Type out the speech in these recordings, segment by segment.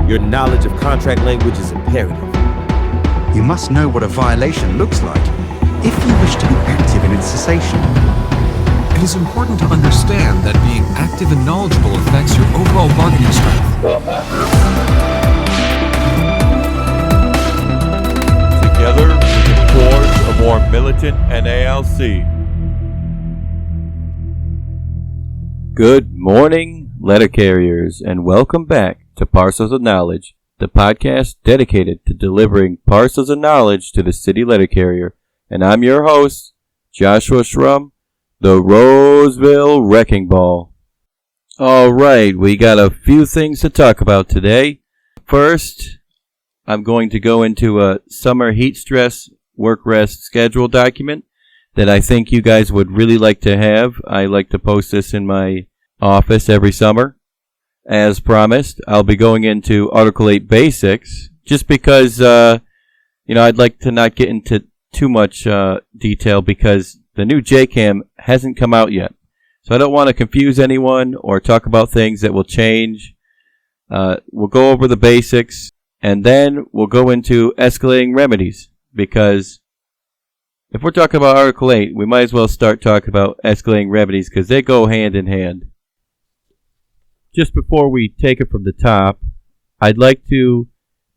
Your knowledge of contract language is imperative. You must know what a violation looks like if you wish to be active in its cessation. It is important to understand that being active and knowledgeable affects your overall bargaining strength. Together, we can forge a more militant NALC. Good morning, letter carriers, and welcome back to Parcels of Knowledge, the podcast dedicated to delivering parcels of knowledge to the city letter carrier. And I'm your host, Joshua Shrum, the Roseville Wrecking Ball. Alright, we got a few things to talk about today. First, I'm going to go into a summer heat stress work rest schedule document that I think you guys would really like to have. I like to post this in my office every summer. As promised, I'll be going into Article 8 Basics, just because, I'd like to not get into too much detail because the new JCAM hasn't come out yet. So I don't want to confuse anyone or talk about things that will change. We'll go over the basics, and then we'll go into escalating remedies, because if we're talking about Article 8, we might as well start talking about escalating remedies because they go hand in hand. Just before we take it from the top, I'd like to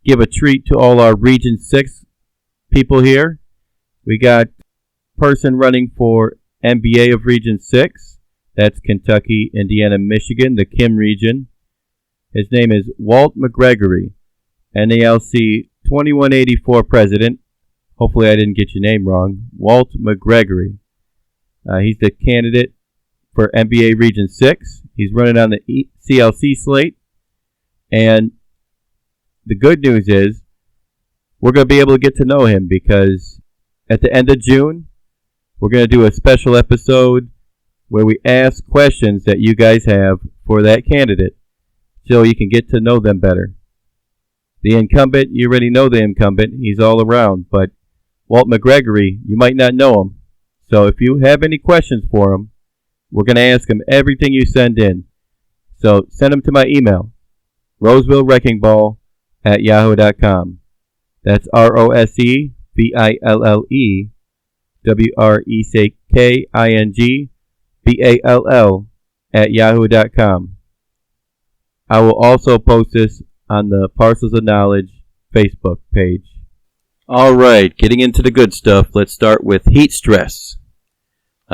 give a treat to all our Region 6 people here. We got a person running for MBA of Region 6. That's Kentucky, Indiana, Michigan, the Kim region. His name is Walt McGregory, NALC 2184 President. Hopefully I didn't get your name wrong. Walt McGregory. He's the candidate for MBA Region 6. He's running on the CLC slate. And the good news is we're going to be able to get to know him, because at the end of June, we're going to do a special episode where we ask questions that you guys have for that candidate so you can get to know them better. The incumbent, you already know the incumbent. He's all around. But Walt McGregory, you might not know him. So if you have any questions for him, we're going to ask him everything you send in. So send them to my email, rosevillewreckingball@yahoo.com. That's ROSEVILLEWRECKINGBALL@yahoo.com. I will also post this on the Parcels of Knowledge Facebook page. Alright, getting into the good stuff, let's start with heat stress.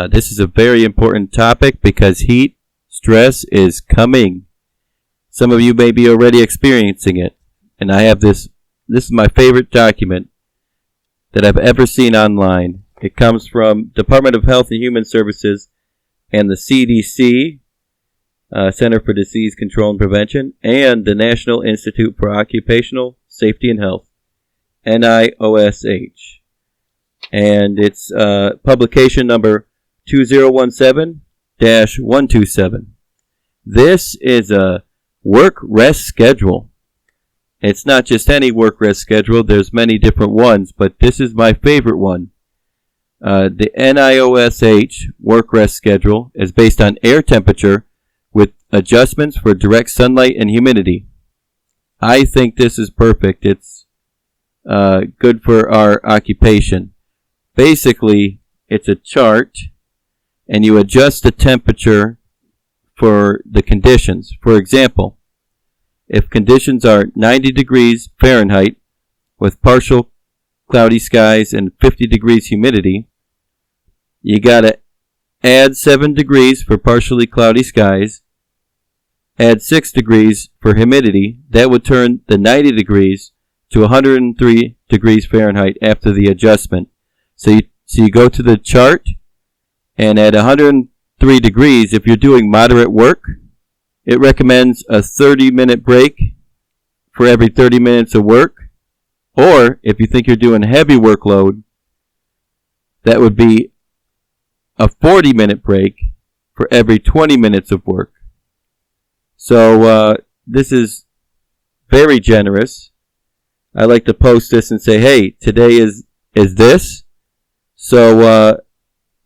This is a very important topic because heat stress is coming. Some of you may be already experiencing it. And I have this is my favorite document that I've ever seen online. It comes from Department of Health and Human Services and the CDC, Center for Disease Control and Prevention, and the National Institute for Occupational Safety and Health, NIOSH. And it's publication number 2017-127. This is a work rest schedule. It's not just any work rest schedule. There's many different ones, but this is my favorite one. The NIOSH work rest schedule is based on air temperature with adjustments for direct sunlight and humidity. I think this is perfect. It's good for our occupation. Basically, it's a chart, and you adjust the temperature for the conditions. For example, if conditions are 90 degrees Fahrenheit with partial cloudy skies and 50 degrees humidity, you gotta add 7 degrees for partially cloudy skies, add 6 degrees for humidity. That would turn the 90 degrees to 103 degrees Fahrenheit after the adjustment. So you go to the chart, and at 103 degrees, if you're doing moderate work, it recommends a 30-minute break for every 30 minutes of work. Or if you think you're doing heavy workload, that would be a 40-minute break for every 20 minutes of work. So this is very generous. I like to post this and say, hey, today is this. So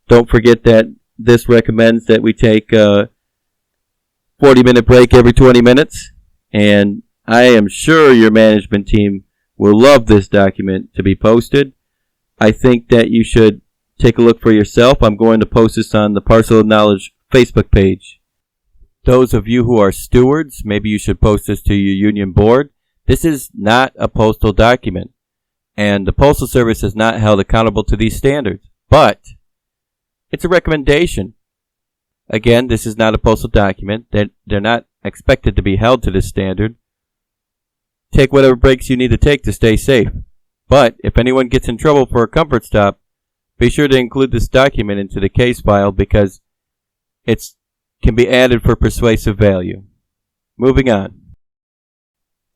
don't forget that this recommends that we take a 40-minute break every 20 minutes. And I am sure your management team will love this document to be posted. I think that you should take a look for yourself. I'm going to post this on the Parcel of Knowledge Facebook page. Those of you who are stewards, maybe you should post this to your union board. This is not a postal document, and the Postal Service is not held accountable to these standards, but it's a recommendation. Again, this is not a postal document. They're not expected to be held to this standard. Take whatever breaks you need to take to stay safe. But if anyone gets in trouble for a comfort stop, be sure to include this document into the case file because it can be added for persuasive value. Moving on.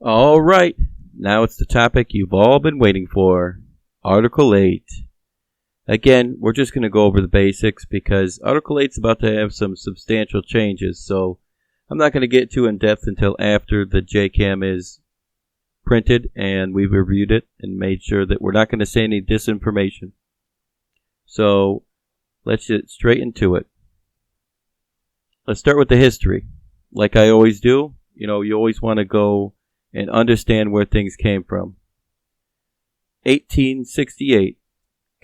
All right, now it's the topic you've all been waiting for, Article 8. Again, we're just going to go over the basics because Article 8 is about to have some substantial changes, so I'm not going to get too in-depth until after the JCAM is printed and we've reviewed it and made sure that we're not going to say any disinformation. So let's get straight into it. Let's start with the history. Like I always do, you always want to go and understand where things came from. 1868,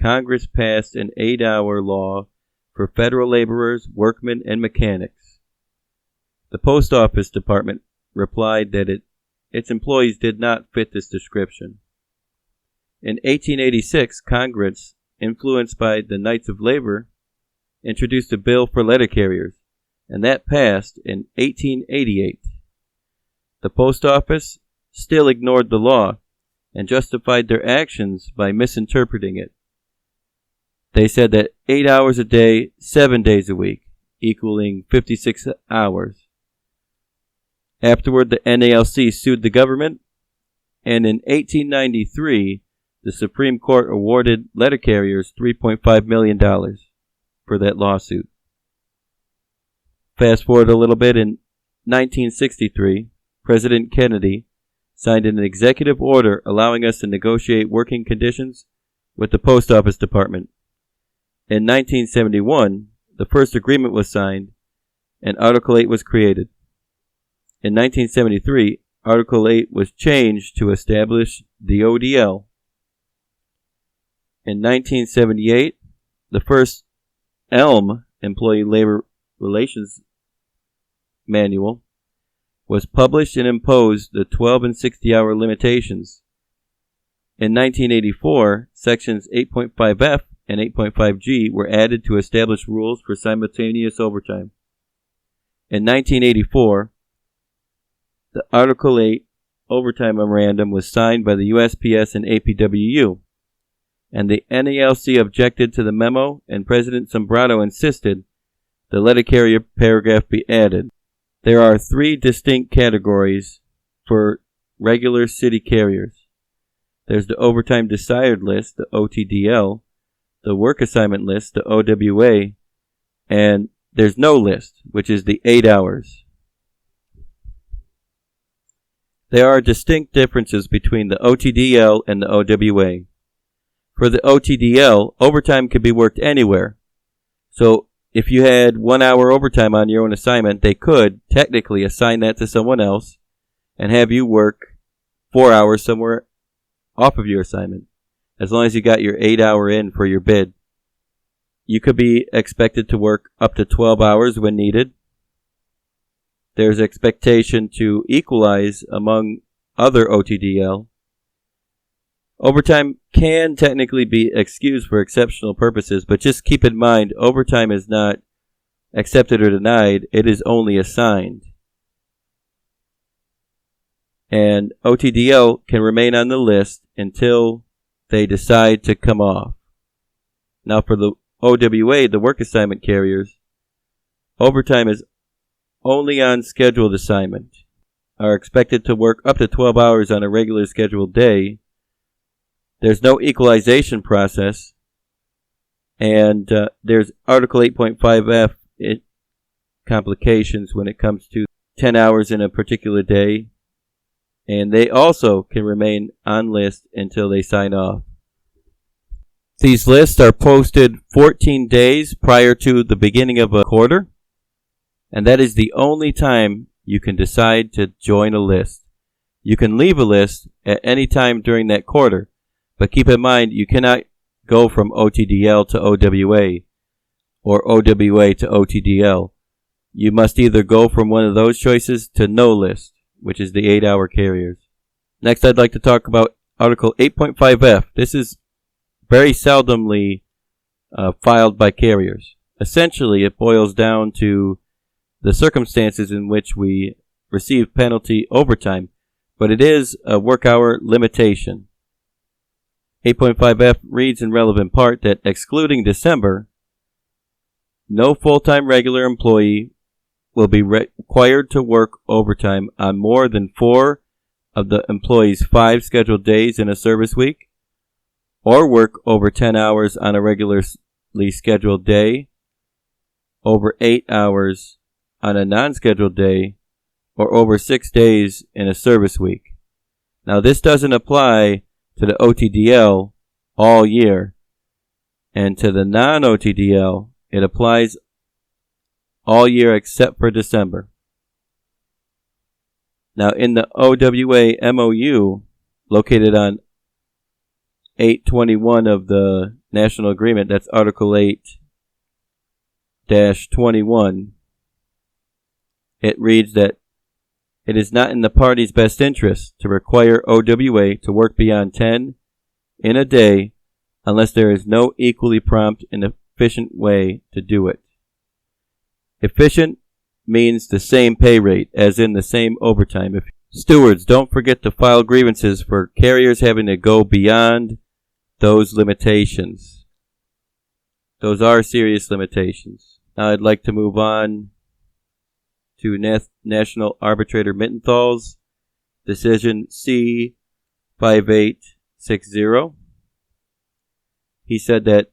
Congress passed an 8-hour law for federal laborers, workmen, and mechanics. The Post Office Department replied that its employees did not fit this description. In 1886, Congress, influenced by the Knights of Labor, introduced a bill for letter carriers, and that passed in 1888. The Post Office still ignored the law and justified their actions by misinterpreting it. They said that 8 hours a day, 7 days a week, equaling 56 hours. Afterward, the NALC sued the government, and in 1893, the Supreme Court awarded letter carriers $3.5 million for that lawsuit. Fast forward a little bit, in 1963, President Kennedy signed an executive order allowing us to negotiate working conditions with the Post Office Department. In 1971, the first agreement was signed, and Article 8 was created. In 1973, Article 8 was changed to establish the ODL. In 1978, the first ELM, Employee Labor Relations Manual, was published and imposed the 12 and 60-hour limitations. In 1984, Sections 8.5F and 8.5G were added to establish rules for simultaneous overtime. In 1984, the Article 8 Overtime Memorandum was signed by the USPS and APWU, and the NALC objected to the memo, and President Sombrado insisted the letter carrier paragraph be added. There are 3 distinct categories for regular city carriers. There's the Overtime Desired List, the OTDL, the Work Assignment List, the OWA, and there's no list, which is the 8 hours. There are distinct differences between the OTDL and the OWA. For the OTDL, overtime can be worked anywhere. So if you had 1 hour overtime on your own assignment, they could technically assign that to someone else and have you work 4 hours somewhere off of your assignment, as long as you got your 8 hour in for your bid. You could be expected to work up to 12 hours when needed. There's expectation to equalize among other OTDL. Overtime can technically be excused for exceptional purposes, but just keep in mind, overtime is not accepted or denied, it is only assigned. And OTDL can remain on the list until they decide to come off. Now for the OWA, the work assignment carriers, overtime is only on scheduled assignment, are expected to work up to 12 hours on a regular scheduled day. There's no equalization process, and there's Article 8.5F complications when it comes to 10 hours in a particular day, and they also can remain on list until they sign off. These lists are posted 14 days prior to the beginning of a quarter, and that is the only time you can decide to join a list. You can leave a list at any time during that quarter, but keep in mind you cannot go from OTDL to OWA or OWA to OTDL. You must either go from one of those choices to no list, which is the 8-hour carriers. Next, I'd like to talk about Article 8.5F. This is very seldomly filed by carriers. Essentially, it boils down to the circumstances in which we receive penalty overtime, but it is a work hour limitation. 8.5F reads in relevant part that excluding December, no full-time regular employee will be required to work overtime on more than 4 of the employee's 5 scheduled days in a service week, or work over 10 hours on a regularly scheduled day, over 8 hours on a non-scheduled day, or over 6 days in a service week. Now, this doesn't apply to the OTDL all year, and to the non-OTDL, it applies all year except for December. Now, in the OWA MOU, located on 821 of the National Agreement, that's Article 8-21, it reads that it is not in the party's best interest to require OWA to work beyond 10 in a day unless there is no equally prompt and efficient way to do it. Efficient means the same pay rate, as in the same overtime. Stewards, don't forget to file grievances for carriers having to go beyond those limitations. Those are serious limitations. Now I'd like to move on to National Arbitrator Mittenthal's decision C5860. He said that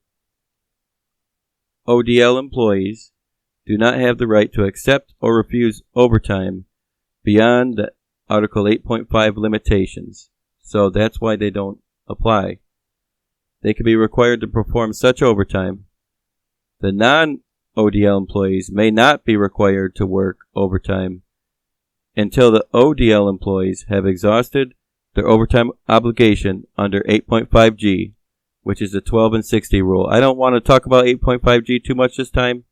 ODL employees do not have the right to accept or refuse overtime beyond the Article 8.5 limitations, so that's why they don't apply. They can be required to perform such overtime. The non-ODL employees may not be required to work overtime until the ODL employees have exhausted their overtime obligation under 8.5G, which is the 12 and 60 rule. I don't want to talk about 8.5G too much this time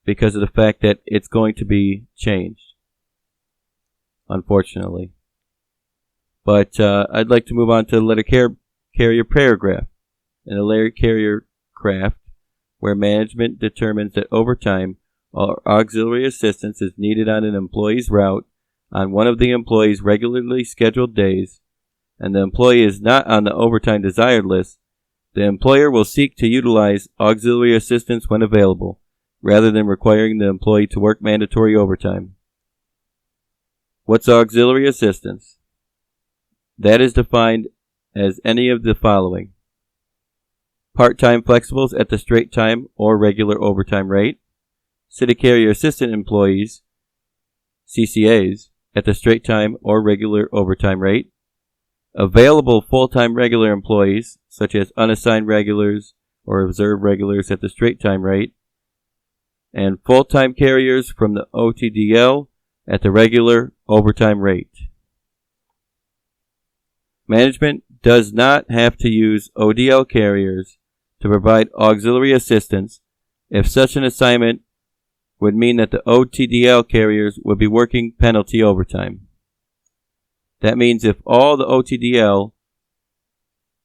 because of the fact that it's going to be changed, unfortunately. But I'd like to move on to the letter carrier paragraph. In the letter carrier craft, where management determines that overtime or auxiliary assistance is needed on an employee's route on one of the employee's regularly scheduled days, and the employee is not on the overtime desired list, the employer will seek to utilize auxiliary assistance when available, rather than requiring the employee to work mandatory overtime. What's auxiliary assistance? That is defined as any of the following: part-time flexibles at the straight time or regular overtime rate, city carrier assistant employees, CCAs, at the straight time or regular overtime rate, available full-time regular employees, such as unassigned regulars or reserve regulars at the straight time rate, and full-time carriers from the OTDL at the regular overtime rate. Management does not have to use ODL carriers to provide auxiliary assistance if such an assignment would mean that the OTDL carriers would be working penalty overtime. That means if all the OTDL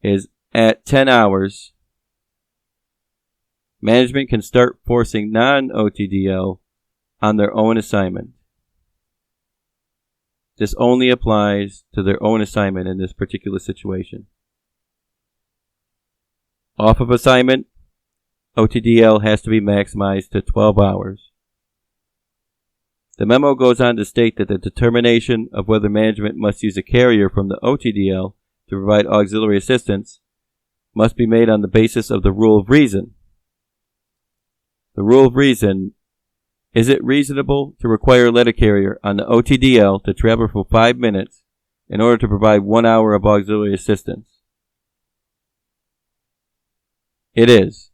is at 10 hours, management can start forcing non-OTDL on their own assignment. This only applies to their own assignment in this particular situation. Off of assignment, OTDL has to be maximized to 12 hours. The memo goes on to state that the determination of whether management must use a carrier from the OTDL to provide auxiliary assistance must be made on the basis of the rule of reason. The rule of reason: is it reasonable to require a letter carrier on the OTDL to travel for 5 minutes in order to provide 1 hour of auxiliary assistance? It is.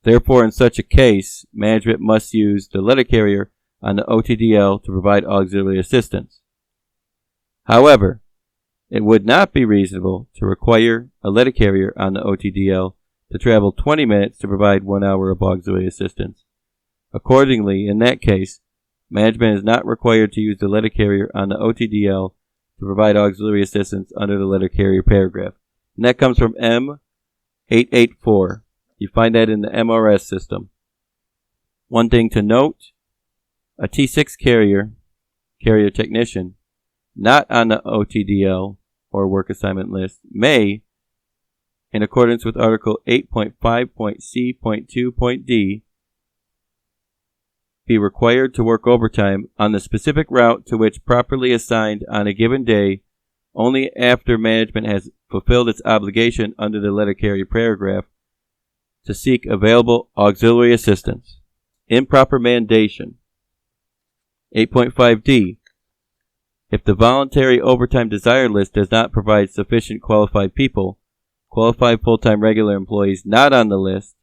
Therefore, in such a case, management must use the letter carrier on the OTDL to provide auxiliary assistance. However, It would not be reasonable to require a letter carrier on the OTDL to travel 20 minutes to provide 1 hour of auxiliary assistance. Accordingly, in that case, management is not required to use the letter carrier on the OTDL to provide auxiliary assistance under the letter carrier paragraph. And that comes from M884. You find that in the MRS system. One thing to note, a T6 carrier technician, not on the OTDL or work assignment list, may, in accordance with Article 8.5.C.2.D, be required to work overtime on the specific route to which properly assigned on a given day only after management has fulfilled its obligation under the letter carrier paragraph to seek available auxiliary assistance. Improper mandation. 8.5D. If the voluntary overtime desired list does not provide sufficient qualified people, qualified full-time regular employees not on the list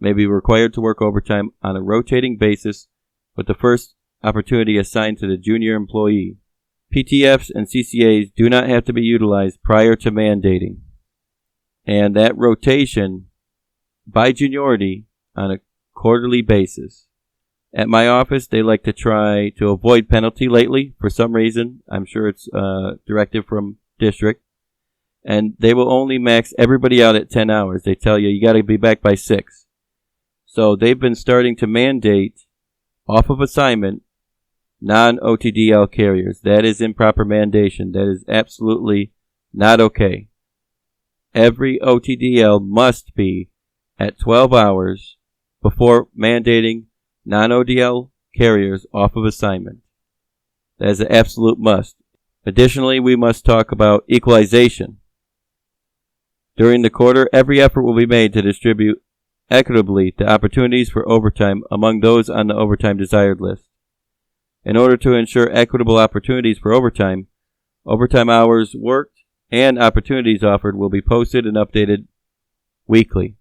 may be required to work overtime on a rotating basis with the first opportunity assigned to the junior employee. PTFs and CCAs do not have to be utilized prior to mandating, and that rotation by juniority on a quarterly basis. At my office, they like to try to avoid penalty lately for some reason. I'm sure it's a directive from district. And they will only max everybody out at 10 hours. They tell you got to be back by 6. So they've been starting to mandate off of assignment non-OTDL carriers. That is improper mandation. That is absolutely not okay. Every OTDL must be at 12 hours before mandating non-ODL carriers off of assignment. That is an absolute must. Additionally, we must talk about equalization. During the quarter, every effort will be made to distribute equitably the opportunities for overtime among those on the overtime desired list. In order to ensure equitable opportunities for overtime hours worked and opportunities offered will be posted and updated weekly.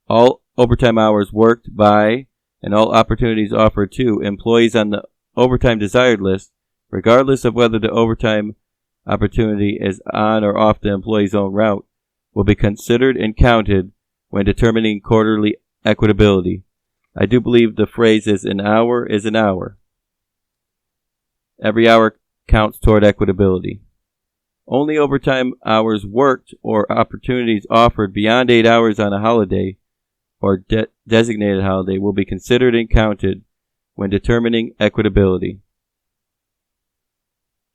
All overtime hours worked by and all opportunities offered to employees on the overtime desired list, regardless of whether the overtime opportunity is on or off the employee's own route, will be considered and counted when determining quarterly equitability. I do believe the phrase is an hour is an hour. Every hour counts toward equitability. Only overtime hours worked or opportunities offered beyond 8 hours on a holiday or designated holiday will be considered and counted when determining equitability.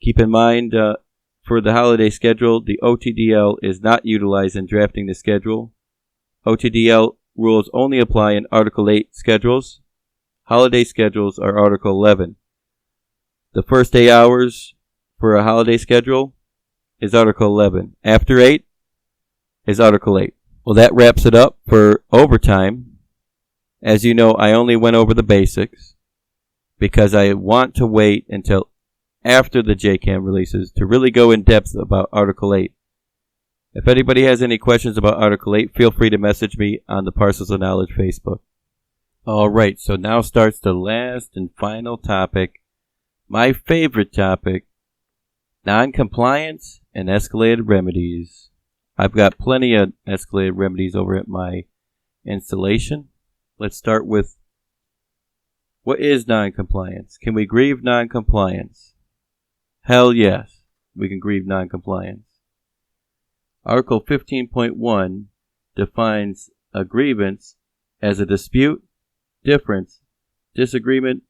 Keep in mind, for the holiday schedule, the OTDL is not utilized in drafting the schedule. OTDL rules only apply in Article 8 schedules. Holiday schedules are Article 11. The first 8 hours for a holiday schedule is Article 11. After 8 is Article 8. Well, that wraps it up for overtime. As you know, I only went over the basics because I want to wait until after the JCAM releases to really go in depth about Article 8. If anybody has any questions about Article 8, feel free to message me on the Parcels of Knowledge Facebook. Alright, so now starts the last and final topic, my favorite topic, non-compliance and escalated remedies. I've got plenty of escalated remedies over at my installation. Let's start with, what is non-compliance? Can we grieve non-compliance? Hell yes, we can grieve non-compliance. Article 15.1 defines a grievance as a dispute, difference, disagreement,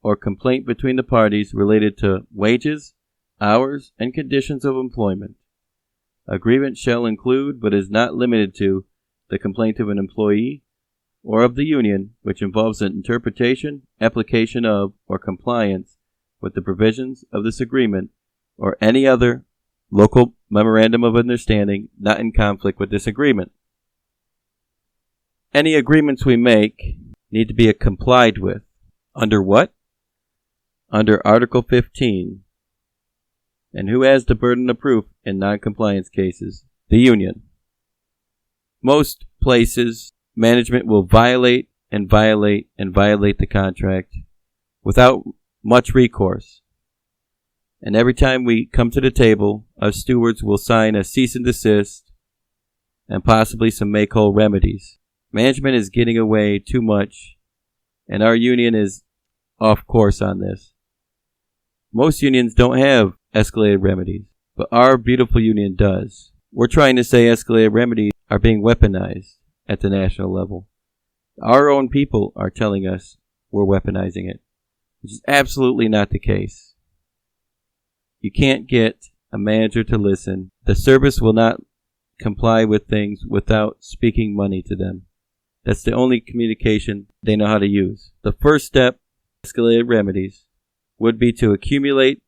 or complaint between the parties related to wages, hours, and conditions of employment. A grievance shall include, but is not limited to, the complaint of an employee or of the union which involves an interpretation, application of, or compliance with the provisions of this agreement or any other local memorandum of understanding not in conflict with this agreement. Any agreements we make need to be complied with. Under what? Under Article 15. And who has the burden of proof in non-compliance cases? The union. Most places, management will violate the contract without much recourse. And every time we come to the table, our stewards will sign a cease and desist and possibly some make-whole remedies. Management is getting away too much, and our union is off course on this. Most unions don't have escalated remedies, but our beautiful union does. We're trying to say escalated remedies are being weaponized at the national level. Our own people are telling us we're weaponizing it, which is absolutely not the case. You can't get a manager to listen. The service will not comply with things without speaking money to them. That's the only communication they know how to use. The first step, escalated remedies, would be to accumulate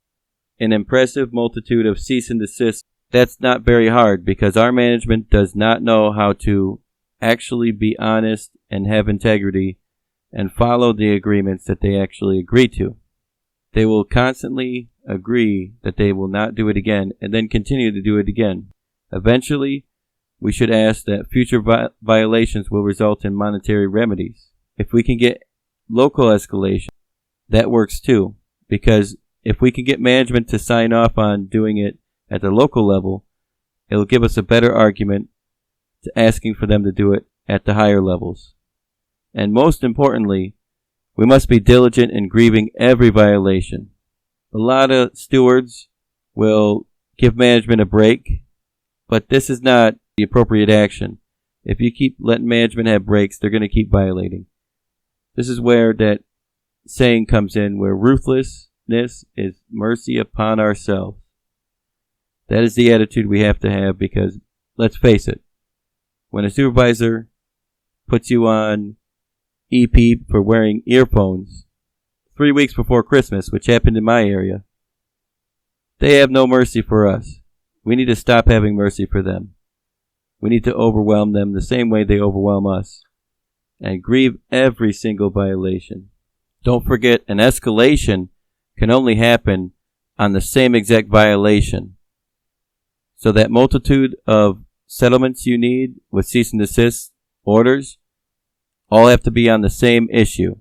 an impressive multitude of cease and desist. That's not very hard because our management does not know how to actually be honest and have integrity and follow the agreements that they actually agree to. They will constantly agree that they will not do it again and then continue to do it again. Eventually, we should ask that future violations will result in monetary remedies. If we can get local escalation, that works too, because if we can get management to sign off on doing it at the local level, it'll give us a better argument to asking for them to do it at the higher levels. And most importantly, we must be diligent in grieving every violation. A lot of stewards will give management a break, but this is not the appropriate action. If you keep letting management have breaks, they're going to keep violating. This is where that saying comes in, where ruthlessness is mercy upon ourselves. That is the attitude we have to have because, let's face it, when a supervisor puts you on EP for wearing earphones 3 weeks before Christmas, which happened in my area, they have no mercy for us. We need to stop having mercy for them. We need to overwhelm them the same way they overwhelm us and grieve every single violation. Don't forget, an escalation can only happen on the same exact violation. So that multitude of settlements you need with cease and desist orders all have to be on the same issue.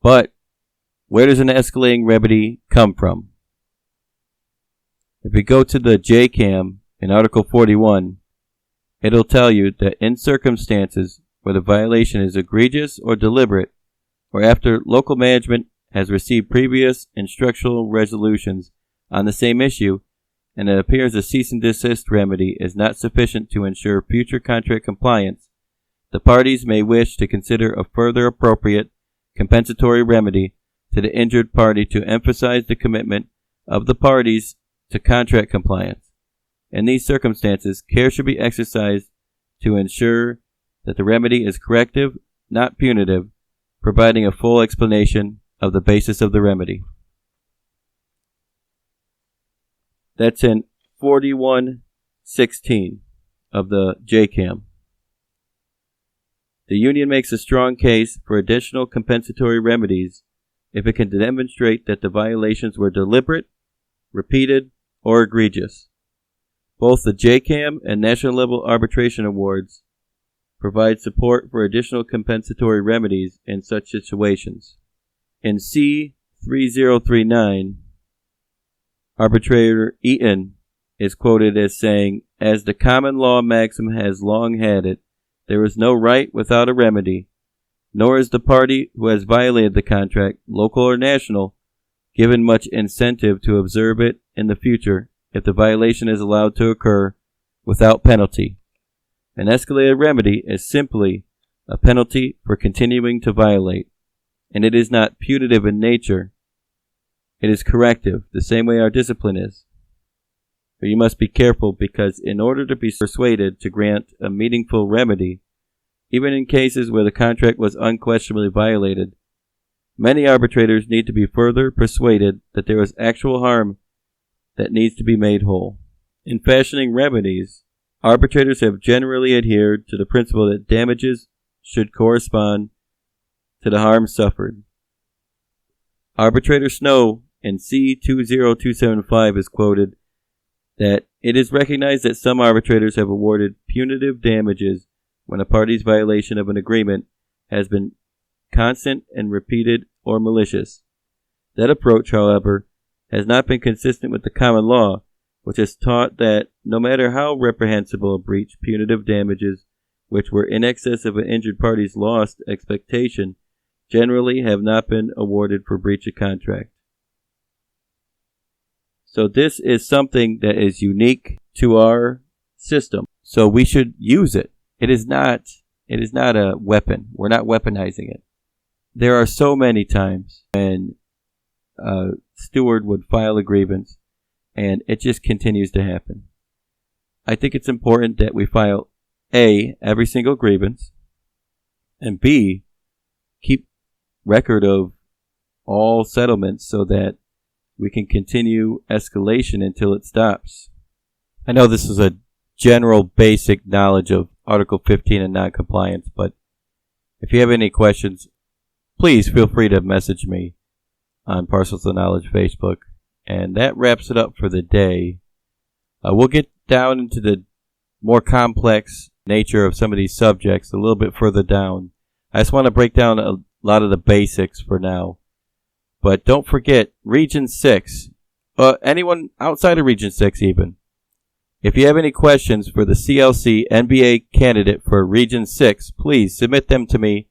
But where does an escalating remedy come from? If we go to the JCAM in Article 41, it'll tell you that in circumstances where the violation is egregious or deliberate, or after local management has received previous instructional resolutions on the same issue, and it appears a cease and desist remedy is not sufficient to ensure future contract compliance, the parties may wish to consider a further appropriate compensatory remedy to the injured party to emphasize the commitment of the parties to contract compliance. In these circumstances, care should be exercised to ensure that the remedy is corrective, not punitive, providing a full explanation of the basis of the remedy. That's in 4116 of the JCAM. The union makes a strong case for additional compensatory remedies if it can demonstrate that the violations were deliberate, repeated, or egregious. Both the JCAM and National Level Arbitration Awards provide support for additional compensatory remedies in such situations. In C3039, Arbitrator Eaton is quoted as saying, "As the common law maxim has long had it, there is no right without a remedy, nor is the party who has violated the contract, local or national, given much incentive to observe it in the future if the violation is allowed to occur without penalty. An escalated remedy is simply a penalty for continuing to violate, and it is not punitive in nature. It is corrective, the same way our discipline is. But you must be careful because in order to be persuaded to grant a meaningful remedy, even in cases where the contract was unquestionably violated, many arbitrators need to be further persuaded that there is actual harm that needs to be made whole. In fashioning remedies, arbitrators have generally adhered to the principle that damages should correspond to the harm suffered. Arbitrator Snow in C20275 is quoted that it is recognized that some arbitrators have awarded punitive damages when a party's violation of an agreement has been constant and repeated or malicious. That approach, however, has not been consistent with the common law, which has taught that no matter how reprehensible a breach, punitive damages, which were in excess of an injured party's lost expectation, generally have not been awarded for breach of contract. So this is something that is unique to our system. So we should use it. It is not a weapon. We're not weaponizing it. There are so many times when a steward would file a grievance and it just continues to happen. I think it's important that we file A, every single grievance, and B, keep record of all settlements so that we can continue escalation until it stops. I know this is a general basic knowledge of Article 15 and non-compliance, but if you have any questions, please feel free to message me on Parcels of Knowledge Facebook. And that wraps it up for the day. We'll get down into the more complex nature of some of these subjects a little bit further down. I just want to break down a lot of the basics for now. But don't forget, Region 6, anyone outside of Region 6 even, if you have any questions for the CLC NBA candidate for Region 6, please submit them to me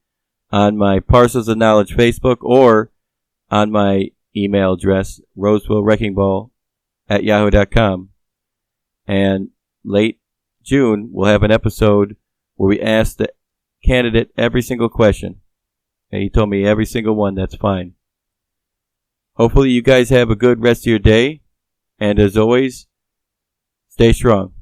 on my Parcels of Knowledge Facebook or on my email address, rosevillewreckingball@yahoo.com. And late June, we'll have an episode where we ask the candidate every single question. And he told me every single one, that's fine. Hopefully you guys have a good rest of your day. And as always, stay strong.